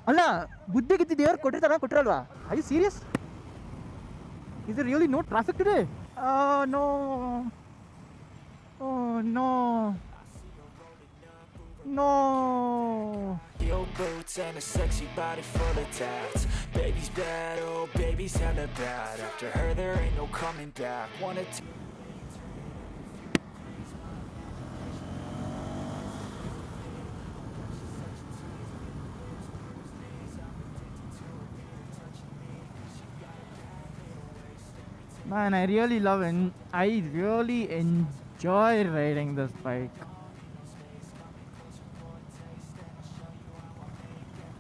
ಅಲ್ಲ ಬುದ್ಧಿಗಿದ್ದ ದೇವ್ರು ಕೊಟ್ಟಿರಲ್ವಾ? I you serious? Is there really no traffic today? No. Oh no. No. Your boots and a sexy body full of tats. Baby's bad, oh baby's hella bad. After her there ain't no coming back. Wanna Man, I really enjoy riding this bike.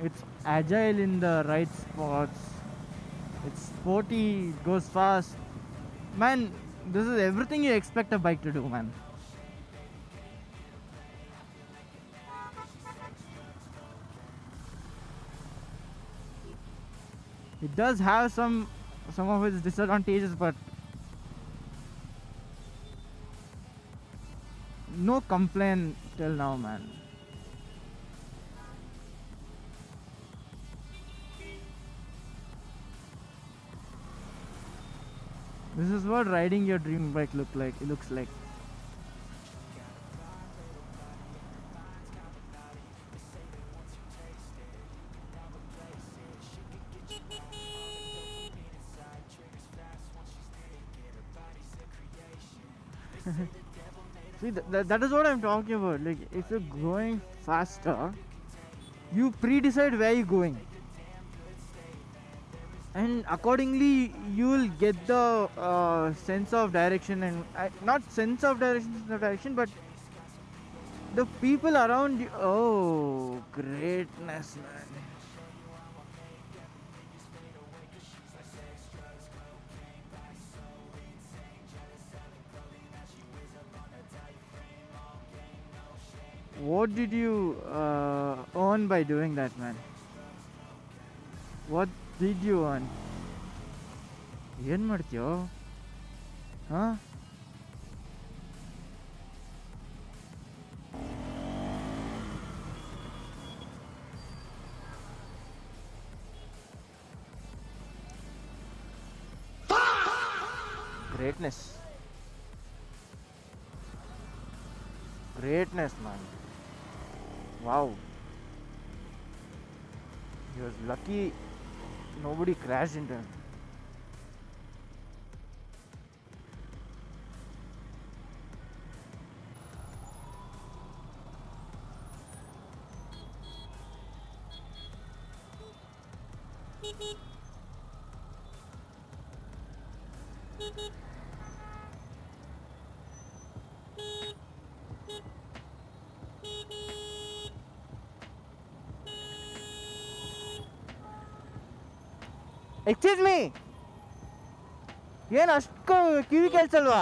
It's agile in the right spots. It's sporty, it goes fast. Man, this is everything you expect a bike to do, man. It does have some of its disadvantages, but no complaint till now, man. This is what riding your dream bike looks like. See, that is what I'm talking about. Like, if you're going faster, you pre-decide where you're going, and accordingly you will get the sense of direction, and not sense of direction, but the people around you. Oh, greatness, man. What did you earn by doing that, man? What did you earn? ಏನು ಮಾಡ್ತೀಯೋ? ಹಾಂ? Greatness, man. Wow. He was lucky nobody crashed into him. Excuse me, ಏನು ಅಷ್ಟು ಕಿವಿ ಕೇಳಿಸಲ್ವಾ?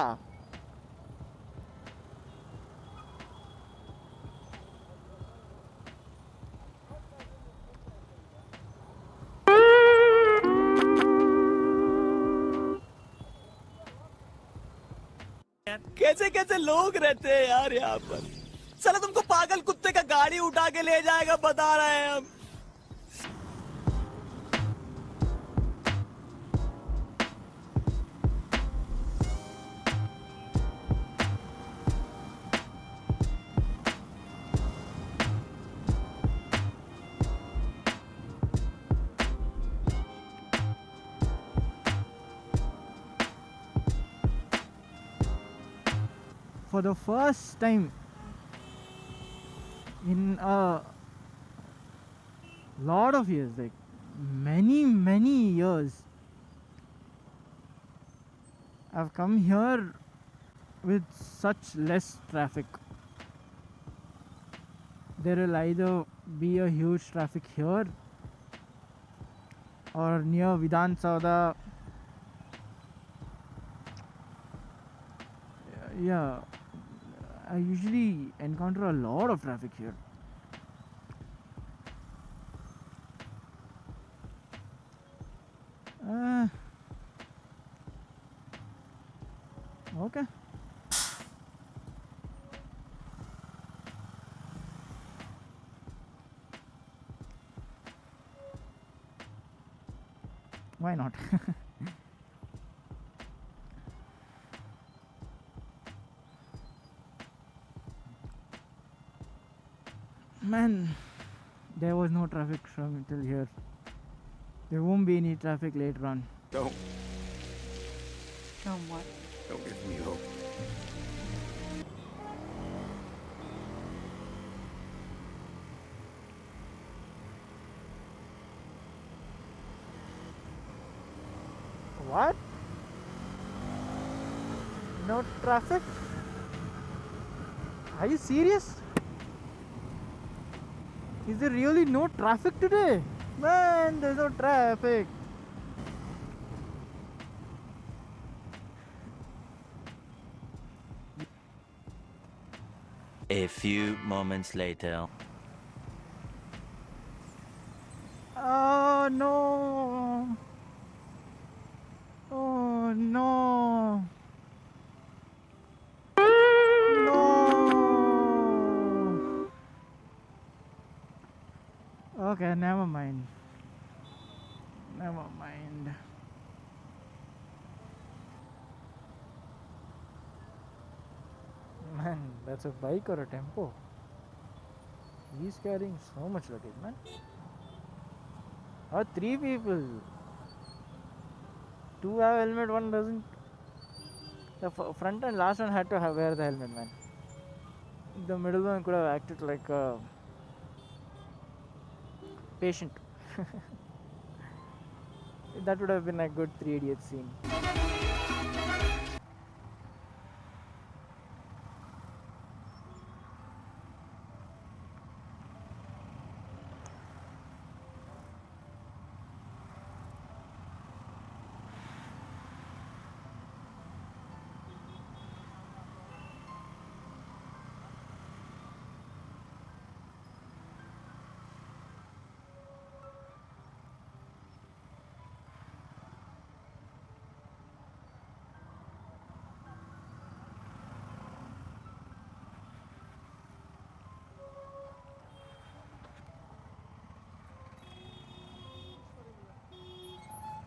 कैसे कैसे लोग रहते हैं यार यहाँ पर। साला तुमको पागल कुत्ते का गाड़ी उठा के ले जाएगा, बता रहे हैं हम। For the first time in a lot of years, like many years, I've come here with such less traffic. There will either be a huge traffic here or near Vidhan Sauda. Yeah, I usually encounter a lot of traffic here. Okay. Why not? Man, there was no traffic from till here. There won't be any traffic later on. Don't what? give me hope. What? No traffic? Are you serious? Is there really no traffic today? Man, there's no traffic. A few moments later. Oh no. Oh no. No. Okay, never mind. Never mind. Man, that's a bike or a tempo? He's carrying so much luggage, man. Or three people. Two have helmet, one doesn't. The front and last one had to wear the helmet, man. The middle one could have acted like a patient. That would have been a good Three Idiots scene.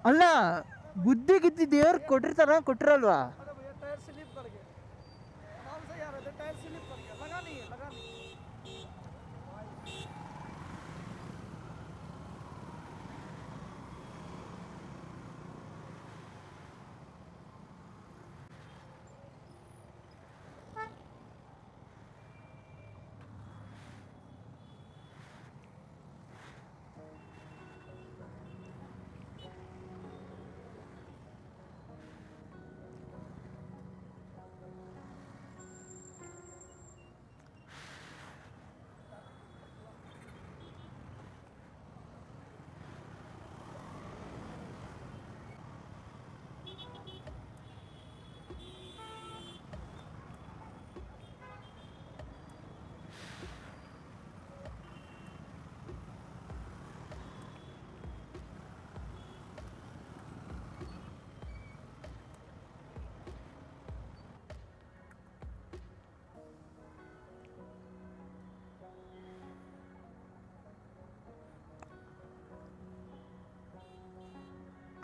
ಅಲ್ಲ ಬುದ್ಧಿ ಗಿದ್ದಿ ದೇವ್ರು ಕೊಟ್ಟಿರ್ತಾರ ಕೊಟ್ಟಿರಲ್ವಾ tyre slip कर गया आराम से यार tyre slip कर गया लगा नहीं है लगा नहीं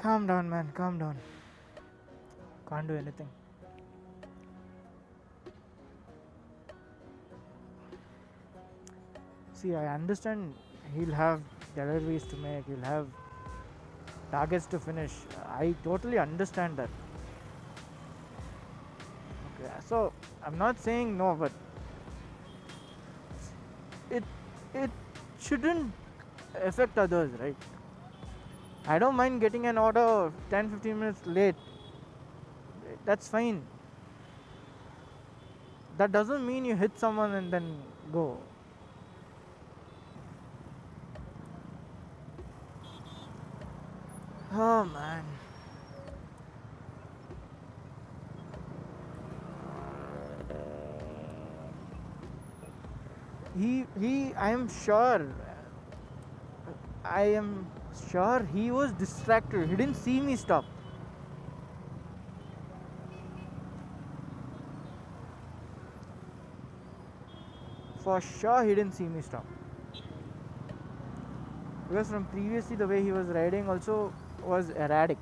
Calm down, man, calm down. Can't do anything. See, I understand he'll have deliveries to make, he'll have targets to finish. I totally understand that. Okay, so I'm not saying no, but it shouldn't affect others, right? I don't mind getting an order 10-15 minutes late. That's fine. That doesn't mean you hit someone and then go. Oh man. I am sure he was distracted. He didn't see me stop. For sure he didn't see me stop. Because from previously the way he was riding also was erratic.